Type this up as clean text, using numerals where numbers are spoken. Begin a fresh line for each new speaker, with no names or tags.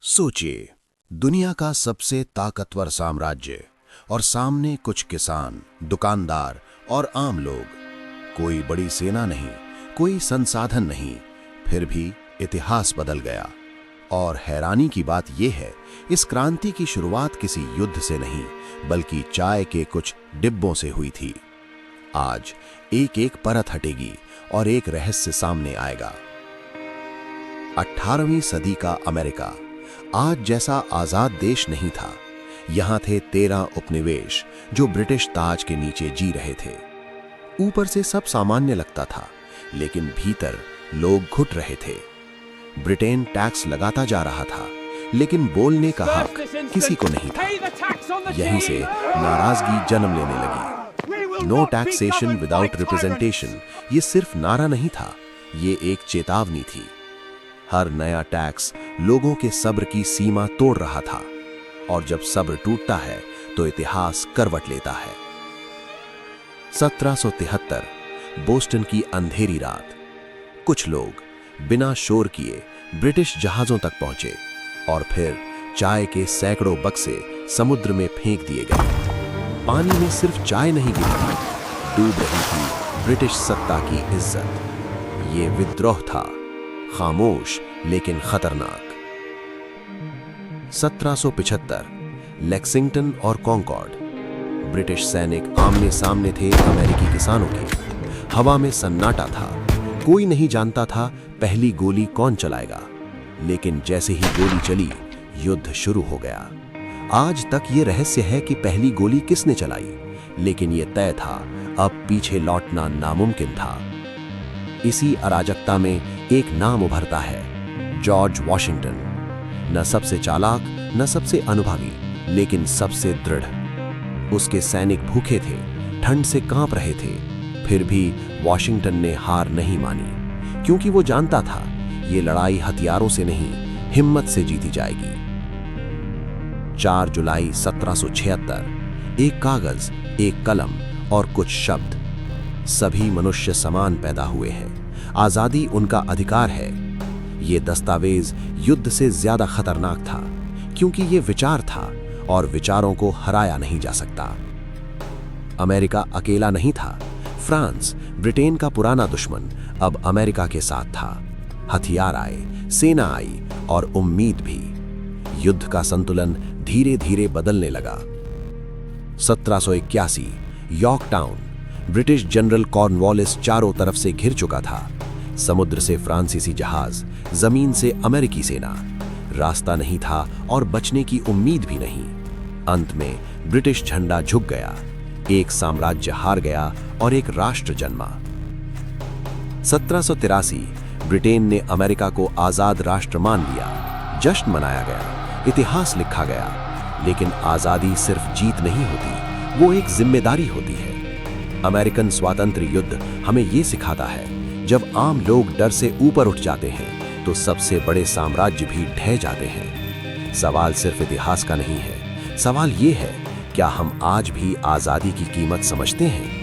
सोचिए, दुनिया का सबसे ताकतवर साम्राज्य और सामने कुछ किसान, दुकानदार और आम लोग। कोई बड़ी सेना नहीं, कोई संसाधन नहीं, फिर भी इतिहास बदल गया। और हैरानी की बात यह है, इस क्रांति की शुरुआत किसी युद्ध से नहीं, बल्कि चाय के कुछ डिब्बों से हुई थी। आज एक एक परत हटेगी और एक रहस्य सामने आएगा। 18वीं सदी का अमेरिका आज जैसा आजाद देश नहीं था। यहां थे 13 उपनिवेश जो ब्रिटिश ताज के नीचे जी रहे थे। ऊपर से सब सामान्य लगता था, लेकिन भीतर लोग घुट रहे थे। ब्रिटेन टैक्स लगाता जा रहा था, लेकिन बोलने का हक किसी को नहीं था। यहीं से नाराजगी जन्म लेने लगी। नो टैक्सेशन विदाउट रिप्रेजेंटेशन ये सिर्फ नारा नहीं था, ये एक चेतावनी थी। हर नया टैक्स लोगों के सब्र की सीमा तोड़ रहा था, और जब सब्र टूटता है तो इतिहास करवट लेता है। 1773 बोस्टन की अंधेरी रात। कुछ लोग बिना शोर किए ब्रिटिश जहाजों तक पहुंचे और फिर चाय के सैकड़ों बक्से समुद्र में फेंक दिए गए। पानी में सिर्फ चाय नहीं गिरी, डूब रही थी ब्रिटिश सत्ता की इज्जत। ये विद्रोह था, खामोश लेकिन खतरनाक। 1775 लेक्सिंगटन और कॉन्कॉर्ड। ब्रिटिश सैनिक आमने सामने थे अमेरिकी किसानों के। हवा में सन्नाटा था, कोई नहीं जानता था पहली गोली कौन चलाएगा। लेकिन जैसे ही गोली चली, युद्ध शुरू हो गया। आज तक ये रहस्य है कि पहली गोली किसने चलाई, लेकिन ये तय था, अब पीछे लौटना नामुमकिन था। इसी अराजकता में एक नाम उभरता है, जॉर्ज वॉशिंगटन। न सबसे चालाक, न सबसे अनुभवी, लेकिन सबसे दृढ़। उसके सैनिक भूखे थे, ठंड से कांप रहे थे, फिर भी वॉशिंगटन ने हार नहीं मानी, क्योंकि वो जानता था ये लड़ाई हथियारों से नहीं, हिम्मत से जीती जाएगी। 4 जुलाई 1776 एक कागज, एक कलम और कुछ शब्द। सभी मनुष्य समान पैदा हुए हैं, आजादी उनका अधिकार है। ये दस्तावेज युद्ध से ज्यादा खतरनाक था, क्योंकि ये विचार था और विचारों को हराया नहीं जा सकता। अमेरिका अकेला नहीं था। फ्रांस, ब्रिटेन का पुराना दुश्मन, अब अमेरिका के साथ था। हथियार आए, सेना आई और उम्मीद भी। युद्ध का संतुलन धीरे धीरे बदलने लगा। 1781 यॉर्कटाउन। ब्रिटिश जनरल कॉर्नवालिस चारों तरफ से घिर चुका था। समुद्र से फ्रांसीसी जहाज, जमीन से अमेरिकी सेना। रास्ता नहीं था और बचने की उम्मीद भी नहीं। अंत में ब्रिटिश झंडा झुक गया, एक साम्राज्य हार गया और एक राष्ट्र जन्मा। 1783 ब्रिटेन ने अमेरिका को आजाद राष्ट्र मान लिया। जश्न मनाया गया, इतिहास लिखा गया। लेकिन आजादी सिर्फ जीत नहीं होती, वो एक जिम्मेदारी होती है। अमेरिकन स्वातंत्र्य युद्ध हमें ये सिखाता है, जब आम लोग डर से ऊपर उठ जाते हैं तो सबसे बड़े साम्राज्य भी ढह जाते हैं। सवाल सिर्फ इतिहास का नहीं है, सवाल ये है, क्या हम आज भी आजादी की कीमत समझते हैं?